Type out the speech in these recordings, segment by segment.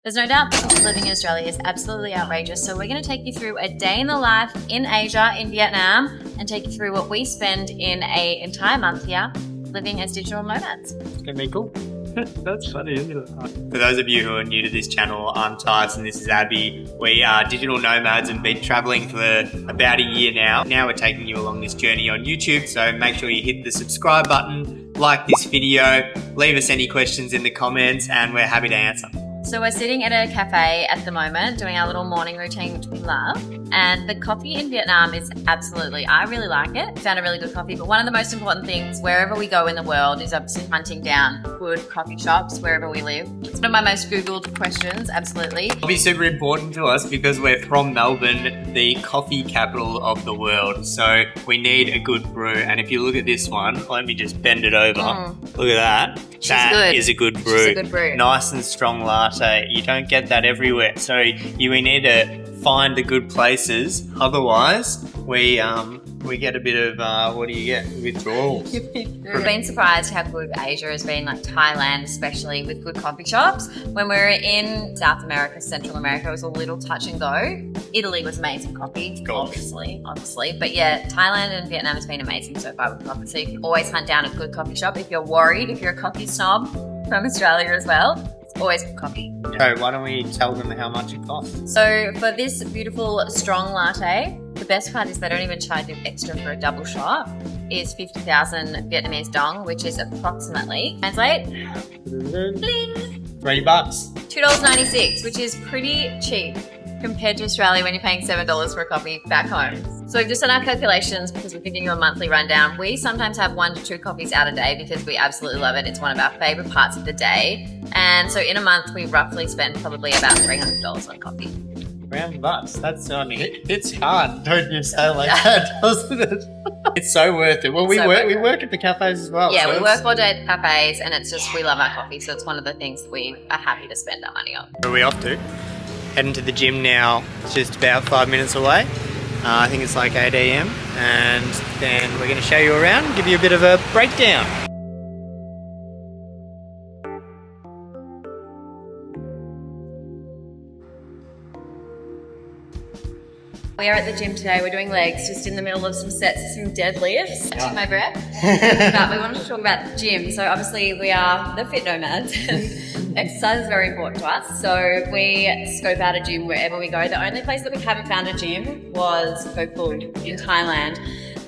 There's no doubt the cost of living in Australia is absolutely outrageous, so we're going to take you through a day in the life in Asia, in Vietnam, and take you through what we spend in an entire month here living as digital nomads. It's going to be cool. That's funny, isn't it? For those of you who are new to this channel, I'm Tijs and this is Abbey. We are digital nomads and been travelling for about a year now. Now we're taking you along this journey on YouTube, so make sure you hit the subscribe button, like this video, leave us any questions in the comments, and we're happy to answer. So we're sitting at a cafe at the moment doing our little morning routine, which we love. And the coffee in Vietnam is absolutely, I really like it. Found a really good coffee, but one of the most important things wherever we go in the world is obviously hunting down good coffee shops wherever we live. It's one of my most Googled questions, absolutely. It'll be super important to us because we're from Melbourne, the coffee capital of the world. So we need a good brew. And if you look at this one, let me just bend it over. Look at that. That is a good brew. She's a good brew. Nice and strong latte. You don't get that everywhere. So we need to find the good places. Otherwise, we get a bit of, what do you get? Withdrawal. We've been surprised how good Asia has been, like Thailand especially, with good coffee shops. When we were in South America, Central America, it was a little touch and go. Italy was amazing coffee, obviously. But yeah, Thailand and Vietnam has been amazing so far with coffee. So you can always hunt down a good coffee shop. If you're worried, if you're a coffee snob from Australia as well, it's always good coffee. So why don't we tell them how much it costs? So for this beautiful strong latte, the best part is they don't even charge you extra for a double shot, is 50,000 Vietnamese dong, which is approximately, translate, $3. $2.96, which is pretty cheap compared to Australia when you're paying $7 for a coffee back home. So we've just done our calculations because we're giving you a monthly rundown. We sometimes have 1 to 2 coffees out a day because we absolutely love it. It's one of our favourite parts of the day. And so in a month, we roughly spend probably about $300 on coffee. $300. That's it's hard, don't you say like that, doesn't it? It's so worth it. Well, we work at the cafes as well. Yeah, so we work all day at cafes, and it's just, we love our coffee, so it's one of the things that we are happy to spend our money on. Where are we off to? Heading to the gym now. It's just about 5 minutes away. I think it's like 8 a.m. and then we're going to show you around and give you a bit of a breakdown. We are at the gym today. We're doing legs, just in the middle of some sets of some deadlifts. Yeah. To my breath. But we wanted to talk about the gym. So obviously we are the fit nomads and exercise is very important to us. So we scope out a gym wherever we go. The only place that we haven't found a gym was Koh Phuong in Thailand.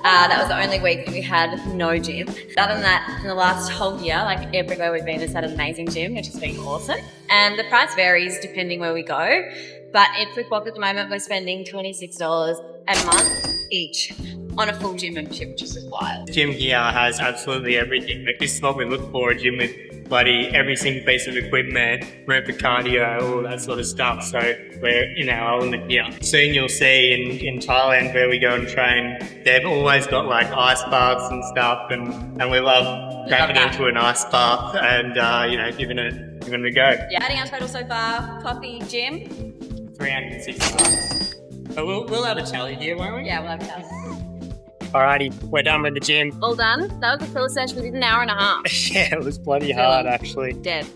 That was the only week that we had no gym. Other than that, in the last whole year, like everywhere we've been has had an amazing gym, which has been awesome. And the price varies depending where we go. But in Quickbook at the moment, we're spending $26 a month each on a full gym membership, which is just wild. Gym here has absolutely everything. Like this is what we look for, a gym with bloody every single piece of equipment, room for cardio, all that sort of stuff. So we're in our element here. Soon you'll see in Thailand where we go and train, they've always got like ice baths and stuff, and we love grabbing into an ice bath and giving it a go. Yeah, adding our total so far, coffee, gym, $360. But we'll have a tally here, won't we? yeah, we'll have to. Alrighty, we're done with the gym. All done. That was a full session. We did an hour and a half. Yeah, it was bloody hard actually. Dead.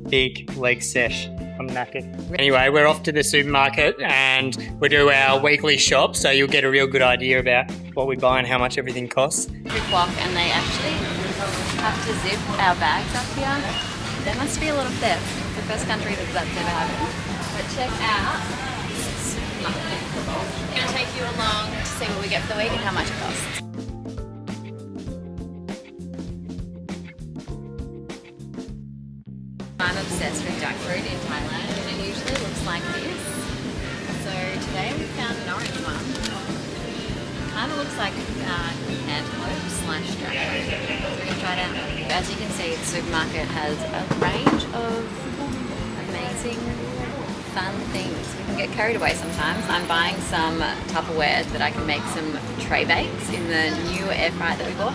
Big leg sesh. I'm knackered. Anyway, we're off to the supermarket and we do our weekly shop, so you'll get a real good idea about what we buy and how much everything costs. Quickbook, and they actually have to zip our bags up here. There must be a lot of theft. It's the first country that's ever happened. But check out this supermarket. I'm going to take you along to see what we get for the week and how much it costs. I'm obsessed with jackfruit in Thailand, and it usually looks like this. So today we found an orange one. Kind of looks like cantaloupe slash jackfruit. So we're going to try it out. As you can see, the supermarket has a range of amazing fun things. We can get carried away sometimes. I'm buying some Tupperware that I can make some tray bakes in the new air fryer that we bought.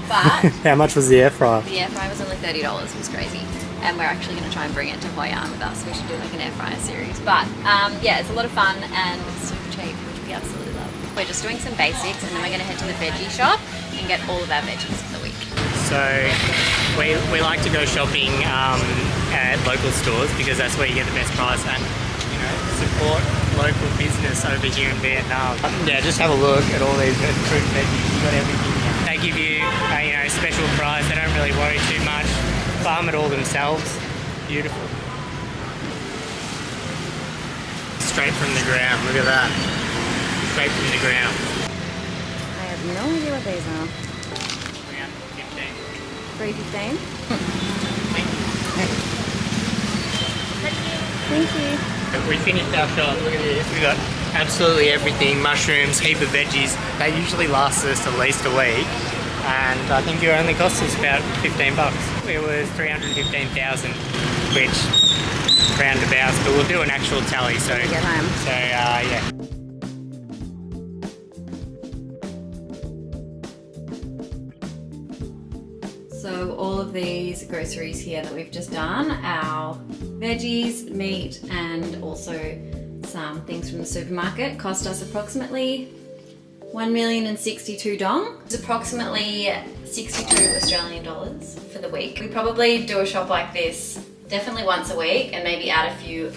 But How much was the air fryer? the air fryer was only $30. It was crazy. And we're actually going to try and bring it to Hoi An with us. We should do like an air fryer series. But yeah, it's a lot of fun and it's super cheap, which we absolutely love. We're just doing some basics and then we're going to head to the veggie shop and get all of our veggies for the week. So we like to go shopping at local stores because that's where you get the best price and, you know, support local business over here in Vietnam. Yeah, just have a look at all these fruit and veggies. You've got everything here. They give you a, you know, special price. They don't really worry too much. Farm it all themselves. Beautiful. Straight from the ground. Look at that. Straight from the ground. I have no idea what these are. 315. Thank you. We finished our shop. Look at this. We got absolutely everything. Mushrooms, heap of veggies. They usually last us at least a week. And I think it only cost us about $15. It was 315,000, which roundabouts, but we'll do an actual tally. So, get home. So yeah. So all of these groceries here that we've just done, our veggies, meat, and also some things from the supermarket, cost us approximately 1,062 dong. It's approximately 62 Australian dollars for the week. We probably do a shop like this definitely once a week and maybe add a few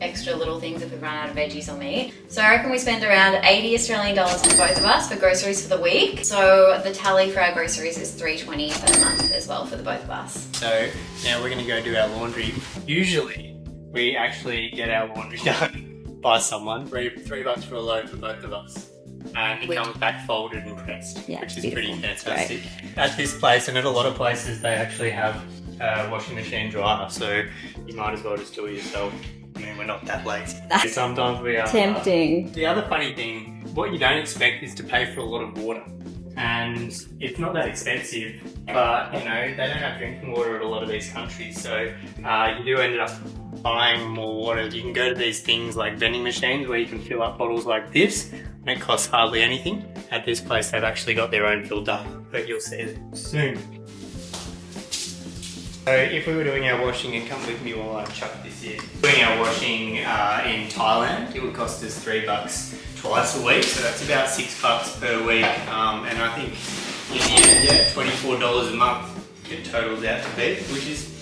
extra little things if we run out of veggies or meat. So I reckon we spend around 80 Australian dollars for both of us for groceries for the week. So the tally for our groceries is 320 for the month as well for the both of us. So now we're going to go do our laundry. Usually we actually get our laundry done by someone. $3 for a load for both of us. And it comes back folded and pressed, Yeah, which is beautiful. pretty fantastic. At this place and at a lot of places they actually have a washing machine dryer, so you might as well just do it yourself. I mean, we're not that lazy. That's Sometimes we are. tempting. The other funny thing, what you don't expect is to pay for a lot of water. And it's not that expensive, but you know, they don't have drinking water at a lot of these countries, so you do end up buying more water. You can go to these things like vending machines where you can fill up bottles like this, and it costs hardly anything. At this place, they've actually got their own filter, but you'll see it soon. So if we were doing our washing, and come with me while I chuck this in. Doing our washing in Thailand, it would cost us $3 twice a week, so that's about $6 per week. And I think in the end, yeah, $24 a month it totals out to be, which is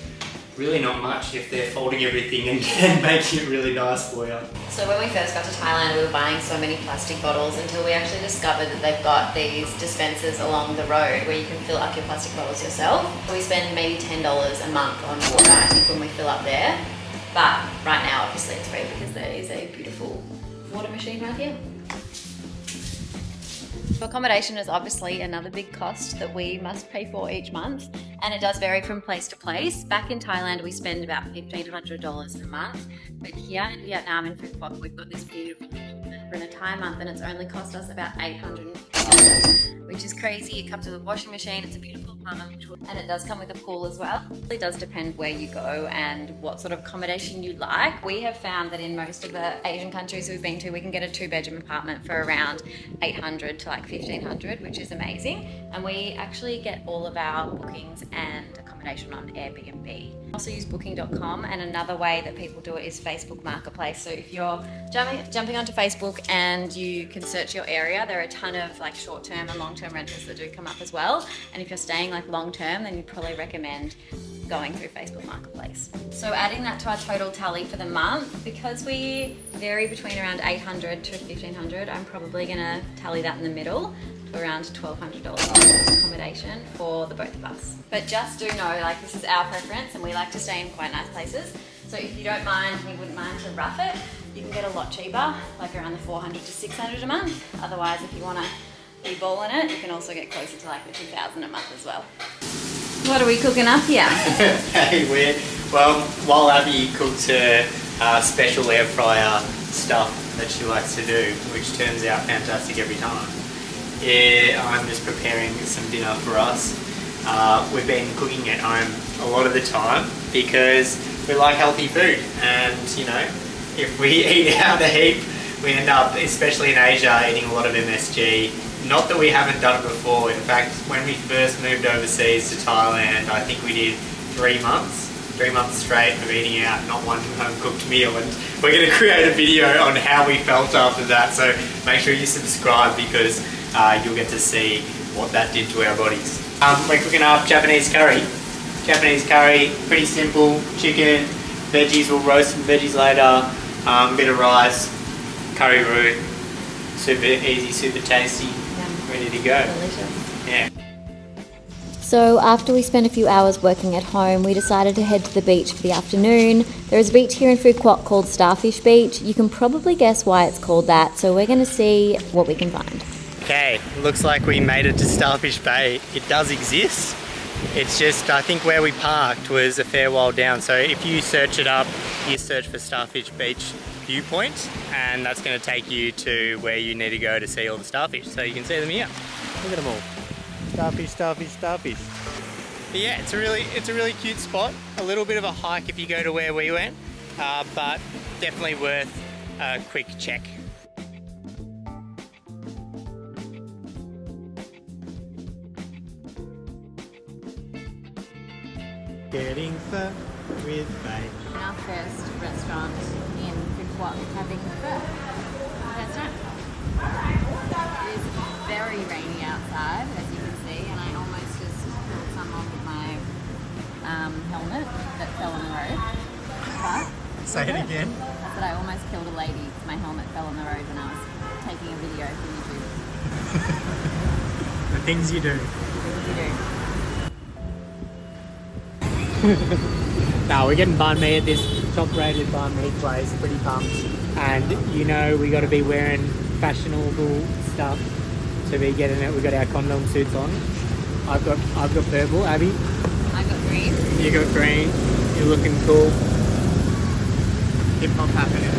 really not much if they're folding everything and can make it really nice for you. So when we first got to Thailand, we were buying so many plastic bottles until we actually discovered that they've got these dispensers along the road where you can fill up your plastic bottles yourself. We spend maybe $10 a month on water, I think, when we fill up there. But right now, obviously, it's free because there is a beautiful water machine right here. Accommodation is obviously another big cost that we must pay for each month, and it does vary from place to place. Back in Thailand, we spend about $1,500 a month, but here in Vietnam, in Phu Quoc, we've got this beautiful apartment for an entire month, and it's only cost us about $800, which is crazy. It comes with a washing machine, it's a beautiful apartment, and it does come with a pool as well. It really does depend where you go and what sort of accommodation you like. We have found that in most of the Asian countries we've been to, we can get a 2-bedroom apartment for around $800 to like $1,500, which is amazing. And we actually get all of our bookings and accommodation on Airbnb. We also use booking.com, and another way that people do it is Facebook Marketplace. So if you're jumping onto Facebook and you can search your area, there are a ton of like short-term and long-term rentals that do come up as well. And if you're staying like long-term, then you'd probably recommend going through Facebook Marketplace. So adding that to our total tally for the month, because we vary between around $800 to $1,500, I'm probably gonna tally that in the middle to around $1,200 accommodation for the both of us. But just do know, like, this is our preference and we like to stay in quite nice places. So if you don't mind, and you wouldn't mind to rough it, you can get a lot cheaper, like around the $400 to $600 a month. Otherwise, if you wanna be balling it, you can also get closer to like the $2,000 a month as well. What are we cooking up here? Hey, well, while Abby cooks her special air fryer stuff that she likes to do, which turns out fantastic every time, I'm just preparing some dinner for us. We've been cooking at home a lot of the time because we like healthy food, and you know, if we eat out a heap, we end up, especially in Asia, eating a lot of MSG. Not that we haven't done it before. In fact, when we first moved overseas to Thailand, I think we did 3 months straight of eating out, not one home-cooked meal. And we're going to create a video on how we felt after that. So make sure you subscribe because you'll get to see what that did to our bodies. We're cooking up Japanese curry. Japanese curry, pretty simple. Chicken, veggies, we'll roast some veggies later. Bit of rice, curry roux. Super easy, super tasty. Yum. Ready to go. Delicious. Yeah. So after we spent a few hours working at home, we decided to head to the beach for the afternoon. There is a beach here in Phu Quoc called Starfish Beach. You can probably guess why it's called that, so we're going to see what we can find. Okay, looks like we made it to Starfish Bay. It does exist. It's just, I think where we parked was a fair while down. So if you search it up, you search for Starfish Beach viewpoint, and that's going to take you to where you need to go to see all the starfish. So you can see them here. Look at them all. Starfish, starfish, starfish. But yeah, it's a really cute spot. A little bit of a hike if you go to where we went, but definitely worth a quick check. Getting pho with Bay. Our first restaurant in Phu Quoc having pho. First time. It is very rainy outside, as you can see, and I almost just spilled some on my helmet that fell on the road. But Say it again. I said I almost killed a lady because my helmet fell on the road when I was taking a video for YouTube. The things you do. What do you do? No, we're getting banh mi at this top-rated banh mi place. Pretty pumped. And you know we got to be wearing fashionable stuff to be getting it. We got our condom suits on. I've got purple. Abby, I got green. you got green. You're looking cool. Hip hop happening.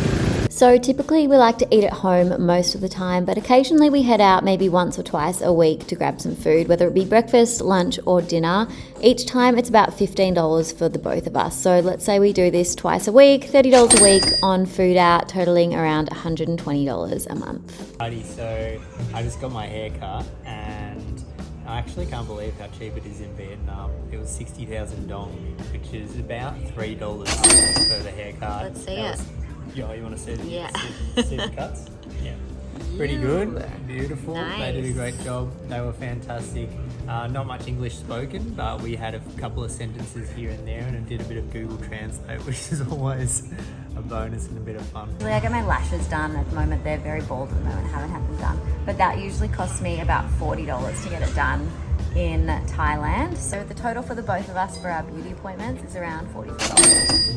So typically we like to eat at home most of the time, but occasionally we head out maybe once or twice a week to grab some food, whether it be breakfast, lunch or dinner. Each time it's about $15 for the both of us. So let's say we do this twice a week, $30 a week on food out, totaling around $120 a month. So I just got my hair cut and I actually can't believe how cheap it is in Vietnam. It was 60,000 dong, which is about $3 for the haircut. Let's see it. Yeah, you want to see the, Yeah. see the cuts? Yeah. Pretty good, beautiful. Nice. They did a great job. They were fantastic. Not much English spoken, but we had a couple of sentences here and there, and I did a bit of Google Translate, which is always a bonus and a bit of fun. I get my lashes done at the moment. They're very bald at the moment. I haven't had them done, but that usually costs me about $40 to get it done in Thailand. So the total for the both of us for our beauty appointments is around $44.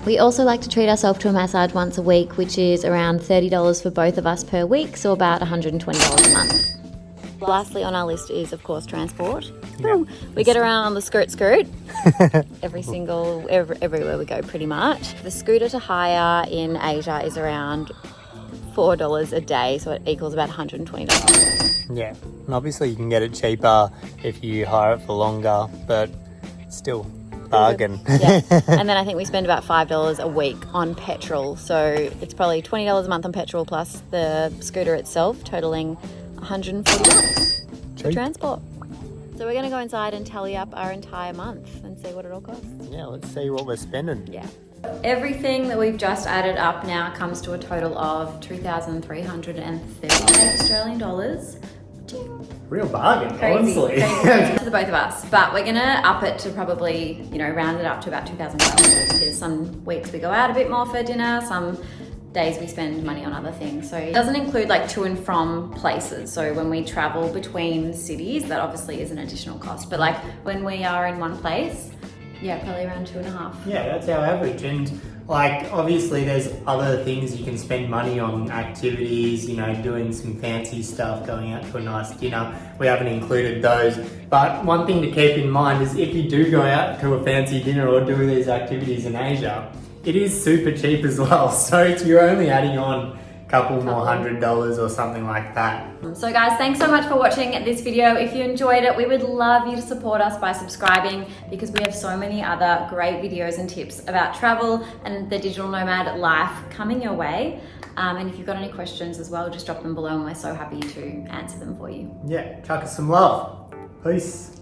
We also like to treat ourselves to a massage once a week, which is around $30 for both of us per week, so about $120 a month. Lastly on our list is, of course, transport. Yeah. We get around on the scoot everywhere we go pretty much. The scooter to hire in Asia is around $4 a day, so it equals about $120. Yeah, and obviously you can get it cheaper if you hire it for longer, but still. Bargain. Yeah, and then I think we spend about $5 a week on petrol, so it's probably $20 a month on petrol plus the scooter itself, totaling $140 for transport. So we're going to go inside and tally up our entire month and see what it all costs. Yeah, let's see what we're spending. Yeah. Everything that we've just added up now comes to a total of 2,338 Australian dollars. Real bargain, Crazy, honestly. crazy for the both of us. But we're gonna up it to probably, round it up to about 2,500 because some weeks we go out a bit more for dinner, some days we spend money on other things. So it doesn't include like to and from places. So when we travel between cities, that obviously is an additional cost. But like when we are in one place, yeah, probably around 2.5. Yeah, that's our average. And like, obviously there's other things you can spend money on, activities, doing some fancy stuff, going out to a nice dinner. We haven't included those. But one thing to keep in mind is if you do go out to a fancy dinner or do these activities in Asia, it is super cheap as well. So if you're only adding on couple more $100 or something like that. So guys, thanks so much for watching this video. If you enjoyed it, we would love you to support us by subscribing because we have so many other great videos and tips about travel and the digital nomad life coming your way. And if you've got any questions as well, just drop them below and we're so happy to answer them for you. Yeah, chuck us some love. Peace.